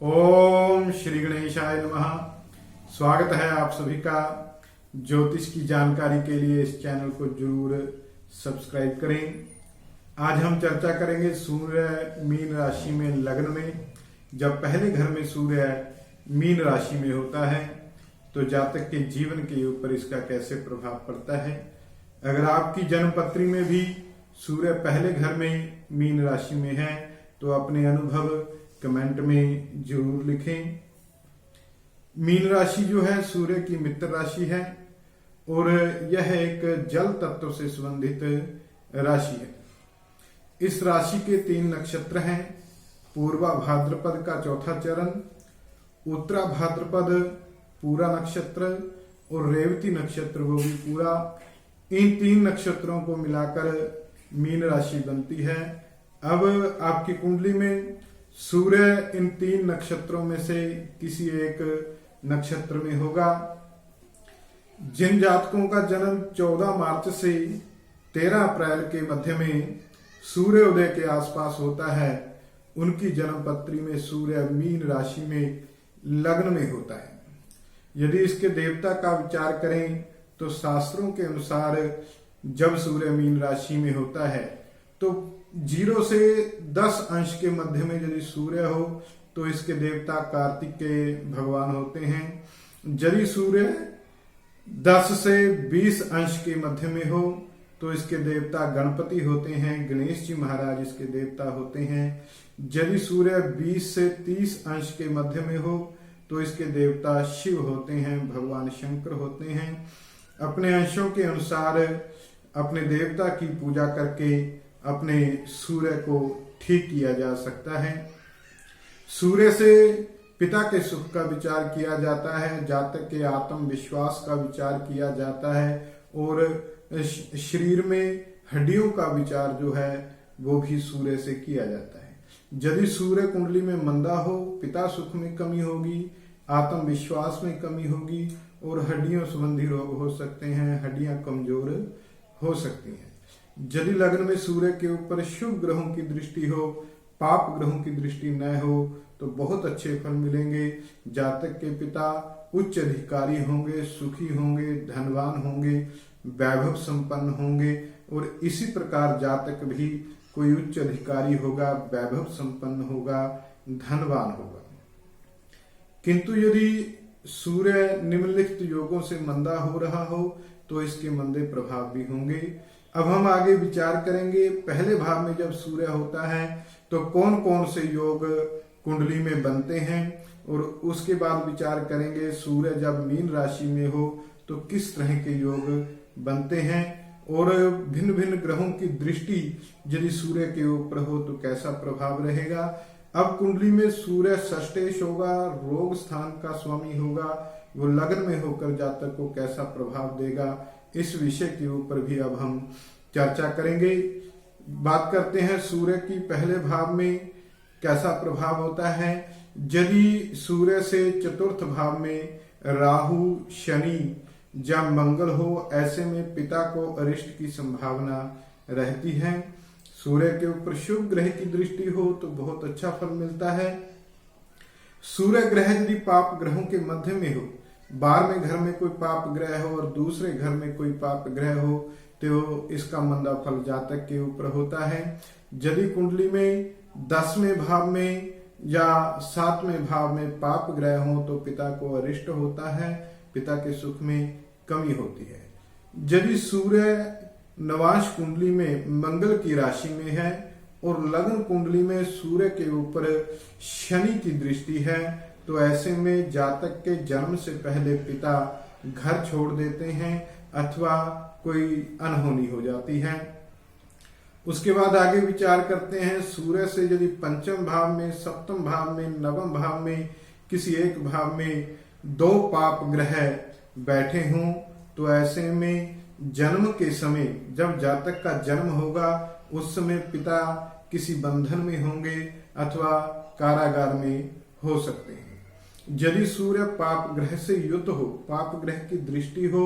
ओम श्री गणेशाय नमः। स्वागत है आप सभी का। ज्योतिष की जानकारी के लिए इस चैनल को जरूर सब्सक्राइब करें। आज हम चर्चा करेंगे सूर्य मीन राशि में लग्न में। जब पहले घर में सूर्य मीन राशि में होता है तो जातक के जीवन के ऊपर इसका कैसे प्रभाव पड़ता है। अगर आपकी जन्मपत्री में भी सूर्य पहले घर में मीन राशि में है तो अपने अनुभव कमेंट में जरूर लिखें। मीन राशि जो है सूर्य की मित्र राशि है और यह एक जल तत्व से संबंधित राशि है। इस राशि के 3 नक्षत्र हैं। पूर्वा भाद्रपद का चौथा चरण, उत्तरा भाद्रपद पूरा नक्षत्र और रेवती नक्षत्र वो भी पूरा। इन 3 नक्षत्रों को मिलाकर मीन राशि बनती है। अब आपकी कुंडली में सूर्य इन 3 नक्षत्रों में से किसी एक नक्षत्र में होगा। जिन जातकों का जन्म 14 मार्च से 13 अप्रैल के मध्य में सूर्योदय के आसपास होता है उनकी जन्मपत्री में सूर्य मीन राशि में लग्न में होता है। यदि इसके देवता का विचार करें तो शास्त्रों के अनुसार जब सूर्य मीन राशि में होता है तो 0 से 10 अंश के मध्य में यदि सूर्य हो तो इसके देवता कार्तिक के भगवान होते हैं। यदि सूर्य 10 से 20 अंश के मध्य में हो तो इसके देवता गणपति होते हैं, गणेश जी महाराज इसके देवता होते हैं। यदि सूर्य 20 से 30 अंश के मध्य में हो तो इसके देवता शिव होते हैं, भगवान शंकर होते हैं। अपने अंशों के अनुसार अपने देवता की पूजा करके अपने सूर्य को ठीक किया जा सकता है। सूर्य से पिता के सुख का विचार किया जाता है, जातक के आत्मविश्वास का विचार किया जाता है और शरीर में हड्डियों का विचार जो है वो भी सूर्य से किया जाता है। यदि सूर्य कुंडली में मंदा हो, पिता सुख में कमी होगी, आत्मविश्वास में कमी होगी और हड्डियों संबंधी रोग हो सकते हैं, हड्डियां कमजोर हो सकती हैं। यदि लग्न में सूर्य के ऊपर शुभ ग्रहों की दृष्टि हो, पाप ग्रहों की दृष्टि न हो तो बहुत अच्छे फल मिलेंगे। जातक के पिता उच्च अधिकारी होंगे, सुखी होंगे, धनवान होंगे, वैभव संपन्न होंगे और इसी प्रकार जातक भी कोई उच्च अधिकारी होगा, वैभव संपन्न होगा, धनवान होगा। किंतु यदि सूर्य निम्नलिखित योगों से मंदा हो रहा हो तो इसके मंदे प्रभाव भी होंगे। अब हम आगे विचार करेंगे पहले भाव में जब सूर्य होता है तो कौन कौन से योग कुंडली में बनते हैं और उसके बाद विचार करेंगे सूर्य जब मीन राशि में हो तो किस तरह के योग बनते हैं और भिन्न भिन्न ग्रहों की दृष्टि यदि सूर्य के ऊपर हो तो कैसा प्रभाव रहेगा। अब कुंडली में सूर्य षष्ठेश होगा, रोग स्थान का स्वामी होगा, वो लग्न में होकर जातक को कैसा प्रभाव देगा, इस विषय के ऊपर भी अब हम चर्चा करेंगे। बात करते हैं सूर्य की पहले भाव में कैसा प्रभाव होता है। यदि सूर्य से चतुर्थ भाव में राहु, शनि या मंगल हो, ऐसे में पिता को अरिष्ट की संभावना रहती है। सूर्य के ऊपर शुभ ग्रह की दृष्टि हो तो बहुत अच्छा फल मिलता है। सूर्य ग्रह यदि पाप ग्रहों के मध्य में हो, 12वें घर में कोई पाप ग्रह हो और दूसरे घर में कोई पाप ग्रह हो तो इसका मंदा फल जातक के ऊपर होता है। यदि कुंडली में 10वें भाव में या 7वें भाव में पाप ग्रह हो तो पिता को अरिष्ट होता है, पिता के सुख में कमी होती है। यदि सूर्य नवांश कुंडली में मंगल की राशि में है और लग्न कुंडली में सूर्य के ऊपर शनि की दृष्टि है तो ऐसे में जातक के जन्म से पहले पिता घर छोड़ देते हैं अथवा कोई अनहोनी हो जाती है। उसके बाद आगे विचार करते हैं सूर्य से यदि 5वें भाव में, 7वें भाव में, 9वें भाव में किसी एक भाव में 2 पाप ग्रह बैठे हों तो ऐसे में जन्म के समय जब जातक का जन्म होगा उस समय पिता किसी बंधन में होंगे अथवा कारागार में हो सकते हैं। यदि सूर्य पाप ग्रह से युक्त हो, पाप ग्रह की दृष्टि हो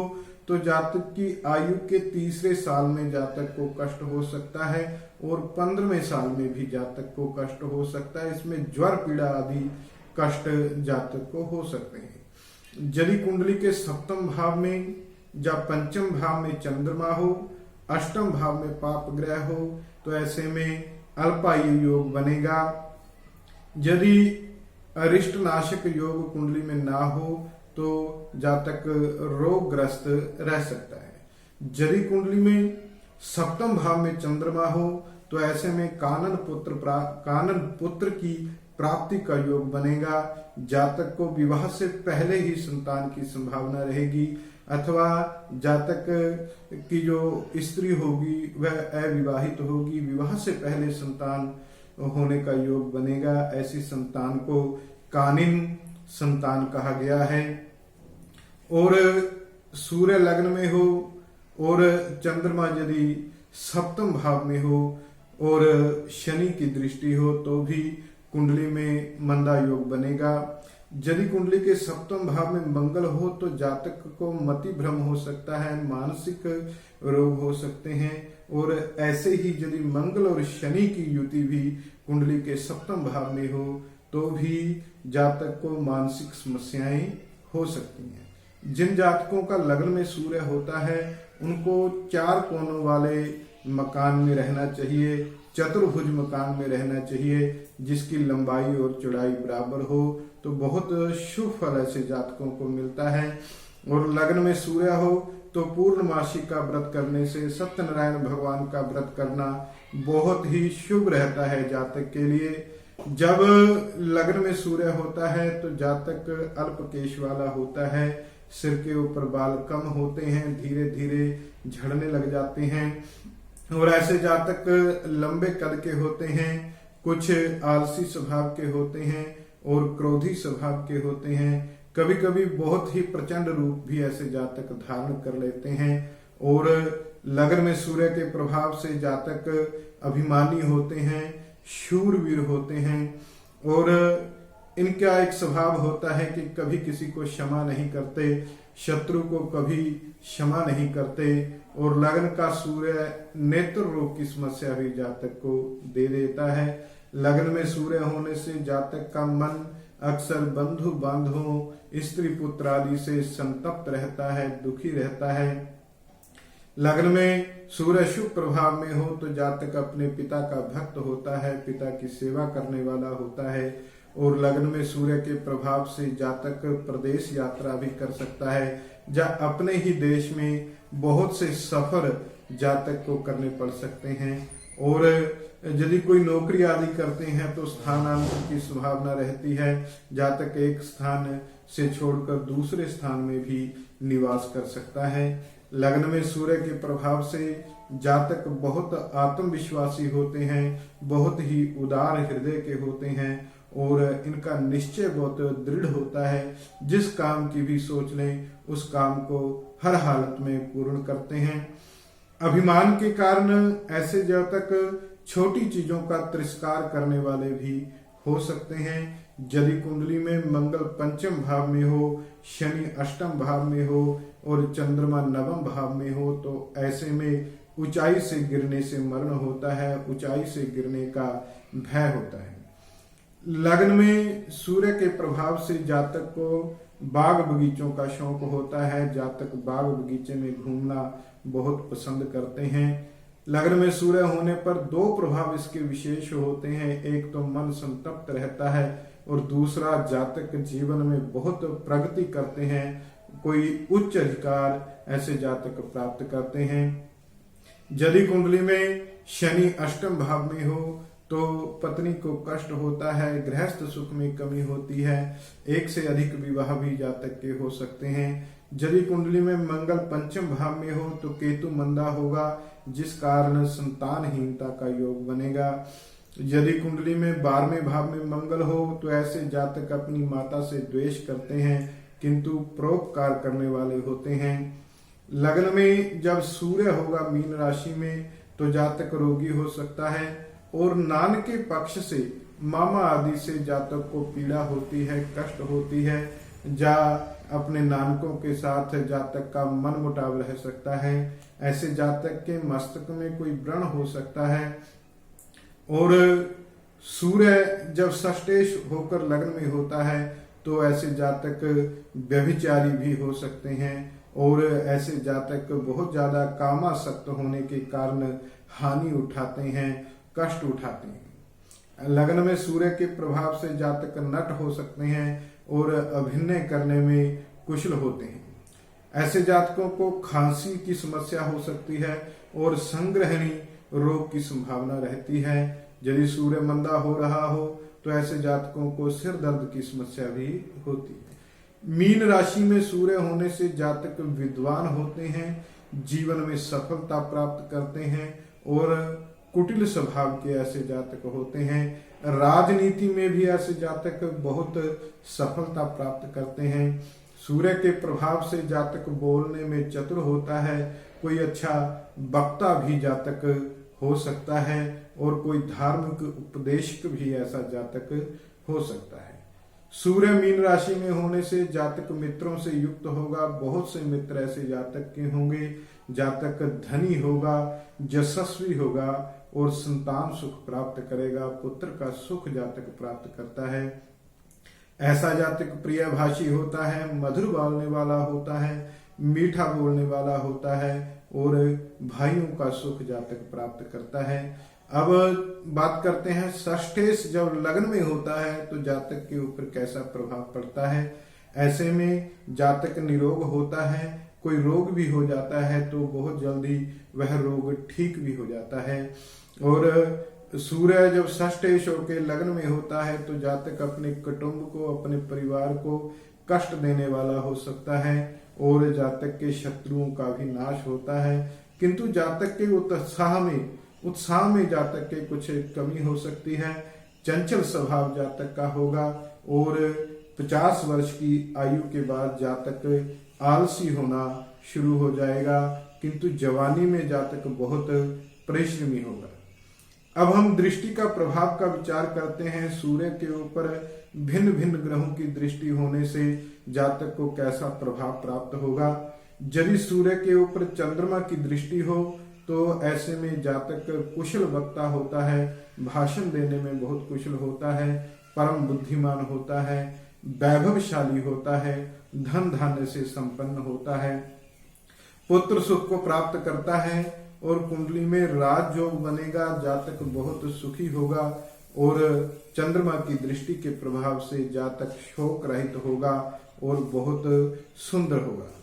तो जातक की आयु के 3रे साल में जातक को कष्ट हो सकता है और 15वें साल में भी जातक को कष्ट हो सकता है। इसमें ज्वर पीड़ा आदि कष्ट जातक को हो सकते हैं। यदि कुंडली के सप्तम भाव में या पंचम भाव में चंद्रमा हो, अष्टम भाव में पाप ग्रह हो, तो ऐसे में अल्पायु योग बनेगा। यदि अरिष्ट नाशक योग कुंडली में ना हो तो जातक रोगग्रस्त रह सकता है। यदि कुंडली में सप्तम भाव में चंद्रमा हो तो ऐसे में कानन पुत्र की प्राप्ति का योग बनेगा। जातक को विवाह से पहले ही संतान की संभावना रहेगी, अथवा जातक की जो स्त्री होगी वह अविवाहित होगी, विवाह से पहले संतान होने का योग बनेगा। ऐसी संतान को कानिन संतान कहा गया है। और सूर्य लग्न में हो और चंद्रमा यदि सप्तम भाव में हो और शनि की दृष्टि हो तो भी कुंडली में मंदा योग बनेगा। यदि कुंडली के सप्तम भाव में मंगल हो तो जातक को मति भ्रम हो सकता है, मानसिक रोग हो सकते हैं। और ऐसे ही यदि मंगल और शनि की युति भी कुंडली के सप्तम भाव में हो तो भी जातक को मानसिक समस्याएं हो सकती हैं। जिन जातकों का लग्न में सूर्य होता है उनको 4 कोनों वाले मकान में रहना चाहिए, चतुर्भुज मकान में रहना चाहिए, जिसकी लंबाई और चौड़ाई बराबर हो, तो बहुत शुभ फल ऐसे जातकों को मिलता है। और लग्न में सूर्य हो तो पूर्णमासी का व्रत करने से, सत्यनारायण भगवान का व्रत करना बहुत ही शुभ रहता है जातक के लिए। जब लग्न में सूर्य होता है तो जातक अल्प केश वाला होता है, सिर के ऊपर बाल कम होते हैं, धीरे धीरे झड़ने लग जाते हैं। और ऐसे जातक लंबे कद के होते हैं, कुछ आलसी स्वभाव के होते हैं और क्रोधी स्वभाव के होते हैं। कभी कभी बहुत ही प्रचंड रूप भी ऐसे जातक धारण कर लेते हैं। और लग्न में सूर्य के प्रभाव से जातक अभिमानी होते हैं, शूरवीर होते हैं। और इनका एक स्वभाव होता है कि कभी किसी को क्षमा नहीं करते, शत्रु को कभी क्षमा नहीं करते। और लग्न का सूर्य नेत्र रोग की समस्या भी जातक को दे देता है। लग्न में सूर्य होने से जातक का मन अक्सर बंधु बांधवों, स्त्री पुत्र आदि से संतप्त रहता है, दुखी रहता है। लग्न में सूर्य शुभ प्रभाव में हो तो जातक अपने पिता का भक्त होता है, पिता की सेवा करने वाला होता है। और लग्न में सूर्य के प्रभाव से जातक प्रदेश यात्रा भी कर सकता है, या अपने ही देश में बहुत से सफर जातक को करने पड़ सकते हैं। और यदि कोई नौकरी आदि करते हैं तो स्थानांतरण की संभावना रहती है, जातक एक स्थान से छोड़कर दूसरे स्थान में भी निवास कर सकता है। लग्न में सूर्य के प्रभाव से जातक बहुत आत्मविश्वासी होते हैं, बहुत ही उदार हृदय के होते हैं और इनका निश्चय बहुत दृढ़ होता है। जिस काम की भी सोच लें उस काम को हर हालत में पूर्ण करते हैं। अभिमान के कारण ऐसे जातक छोटी चीजों का तिरस्कार करने वाले भी हो सकते हैं। यदि कुंडली में मंगल पंचम भाव में हो, शनि अष्टम भाव में हो और चंद्रमा नवम भाव में हो तो ऐसे में ऊंचाई से गिरने से मरण होता है, ऊंचाई से गिरने का भय होता है। लग्न में सूर्य के प्रभाव से जातक को बाग बगीचों का शौक होता है, जातक बाग बगीचे में घूमना बहुत पसंद करते हैं। लग्न में सूर्य होने पर 2 प्रभाव इसके विशेष होते हैं, एक तो मन संतप्त रहता है और दूसरा जातक जीवन में बहुत प्रगति करते हैं, कोई उच्च अधिकार ऐसे जातक प्राप्त करते हैं। यदि कुंडली में शनि अष्टम भाव में हो तो पत्नी को कष्ट होता है, गृहस्थ सुख में कमी होती है, एक से अधिक विवाह भी जातक के हो सकते हैं। यदि कुंडली में मंगल पंचम भाव में हो तो केतु मंदा होगा, जिस कारण संतानहीनता का योग बनेगा। यदि कुंडली में 12वें भाव में मंगल हो तो ऐसे जातक अपनी माता से द्वेष करते हैं किंतु परोपकार करने वाले होते हैं। लग्न में जब सूर्य होगा मीन राशि में तो जातक रोगी हो सकता है और नान के पक्ष से मामा आदि से जातक को पीड़ा होती है, कष्ट होती है, या अपने नानकों के साथ जातक का मन मुटाव रह सकता है। ऐसे जातक के मस्तक में कोई व्रण हो सकता है और सूर्य जब षष्ठेश होकर लग्न में होता है तो ऐसे जातक व्यभिचारी भी हो सकते हैं और ऐसे जातक बहुत ज्यादा कामासक्त होने के कारण हानि उठाते हैं, कष्ट उठाते हैं। लग्न में सूर्य के प्रभाव से जातक नट हो सकते हैं और अभिनय करने में कुशल होते हैं। ऐसे जातकों को खांसी की समस्या हो सकती है और संग्रहणी रोग की संभावना रहती है। यदि सूर्य मंदा हो रहा हो तो ऐसे जातकों को सिर दर्द की समस्या भी होती है। मीन राशि में सूर्य होने से जातक विद्वान होते हैं, जीवन में सफलता प्राप्त करते हैं और कुटिल स्वभाव के ऐसे जातक होते हैं। राजनीति में भी ऐसे जातक बहुत सफलता प्राप्त करते हैं। सूर्य के प्रभाव से जातक बोलने में चतुर होता है, कोई अच्छा वक्ता भी जातक हो सकता है और कोई धार्मिक उपदेशक भी ऐसा जातक हो सकता है। सूर्य मीन राशि में होने से जातक मित्रों से युक्त होगा, बहुत से मित्र ऐसे जातक के होंगे। जातक धनी होगा, यशस्वी होगा और संतान सुख प्राप्त करेगा, पुत्र का सुख जातक प्राप्त करता है। ऐसा जातक प्रिय भाषी होता है, मधुर बोलने वाला होता है, मीठा बोलने वाला होता है और भाइयों का सुख जातक प्राप्त करता है। अब बात करते हैं षष्ठेश जब लग्न में होता है तो जातक के ऊपर कैसा प्रभाव पड़ता है। ऐसे में जातक निरोग होता है, कोई रोग भी हो जाता है तो बहुत जल्दी वह रोग ठीक भी हो जाता है। और सूर्य जब षष्ठेश होकर लग्न में होता है तो जातक अपने कुटुंब को, अपने परिवार को कष्ट देने वाला हो सकता है और जातक के शत्रुओं का भी नाश होता है। किंतु जातक के उत्साह में जातक के कुछ कमी हो सकती है। चंचल स्वभाव जातक का होगा और 50 वर्ष की आयु के बाद जातक आलसी होना शुरू हो जाएगा, किंतु जवानी में जातक बहुत परिश्रमी होगा। अब हम दृष्टि का प्रभाव का विचार करते हैं। सूर्य के ऊपर भिन्न भिन्न ग्रहों की दृष्टि होने से जातक को कैसा प्रभाव प्राप्त होगा। यदि सूर्य के ऊपर चंद्रमा की दृष्टि हो तो ऐसे में जातक कुशल वक्ता होता है, भाषण देने में बहुत कुशल होता है, परम बुद्धिमान होता है, वैभवशाली होता है, धन धान्य से संपन्न होता है, पुत्र सुख को प्राप्त करता है और कुंडली में राजयोग बनेगा, जातक बहुत सुखी होगा और चंद्रमा की दृष्टि के प्रभाव से जातक शोक रहित होगा और बहुत सुंदर होगा।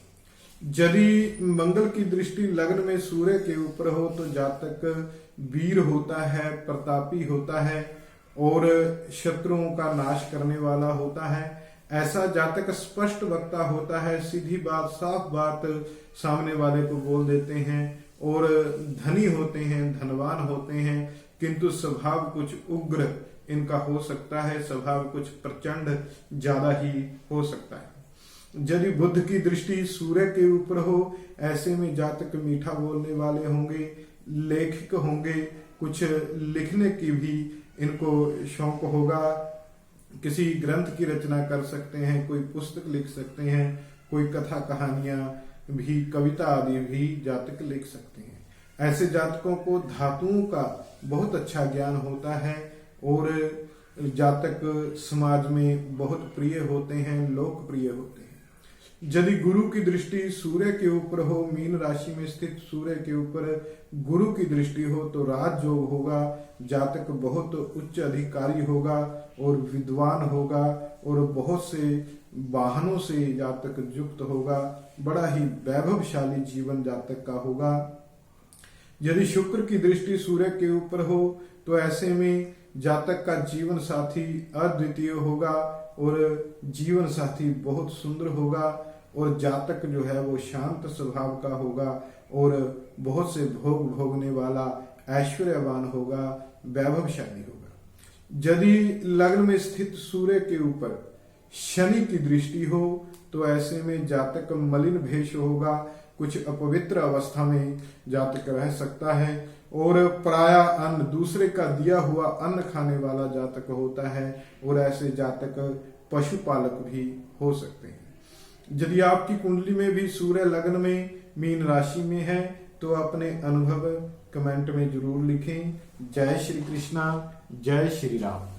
यदि मंगल की दृष्टि लग्न में सूर्य के ऊपर हो तो जातक वीर होता है, प्रतापी होता है और शत्रुओं का नाश करने वाला होता है। ऐसा जातक स्पष्ट वक्ता होता है, सीधी बात, साफ बात सामने वाले को बोल देते हैं और धनी होते हैं, धनवान होते हैं, किंतु स्वभाव कुछ उग्र इनका हो सकता है, स्वभाव कुछ प्रचंड ज्यादा ही हो सकता है। यदि बुध की दृष्टि सूर्य के ऊपर हो ऐसे में जातक मीठा बोलने वाले होंगे, लेखक होंगे, कुछ लिखने की भी इनको शौक होगा, किसी ग्रंथ की रचना कर सकते हैं, कोई पुस्तक लिख सकते हैं, कोई कथा कहानियां भी, कविता आदि भी जातक लिख सकते हैं। ऐसे जातकों को धातुओं का बहुत अच्छा ज्ञान होता है और जातक समाज में बहुत प्रिय होते हैं, लोकप्रिय होते हैं। यदि गुरु की दृष्टि सूर्य के ऊपर हो, मीन राशि में स्थित सूर्य के ऊपर गुरु की दृष्टि हो तो राजयोग होगा, जातक बहुत उच्च अधिकारी होगा और विद्वान होगा और बहुत से वाहनों से जातक युक्त होगा, बड़ा ही वैभवशाली जीवन जातक का होगा। यदि शुक्र की दृष्टि सूर्य के ऊपर हो तो ऐसे में जातक का जीवन साथी अद्वितीय होगा और जीवन साथी बहुत सुंदर होगा और जातक जो है वो शांत स्वभाव का होगा और बहुत से भोग भोगने वाला, ऐश्वर्यवान होगा, वैभवशाली होगा। यदि लग्न में स्थित सूर्य के ऊपर शनि की दृष्टि हो तो ऐसे में जातक मलिन भेष होगा, कुछ अपवित्र अवस्था में जातक रह सकता है और पराया अन्न, दूसरे का दिया हुआ अन्न खाने वाला जातक होता है और ऐसे जातक पशुपालक भी हो सकते हैं। यदि आपकी कुंडली में भी सूर्य लग्न में मीन राशि में है तो अपने अनुभव कमेंट में जरूर लिखें। जय श्री कृष्णा। जय श्री राम।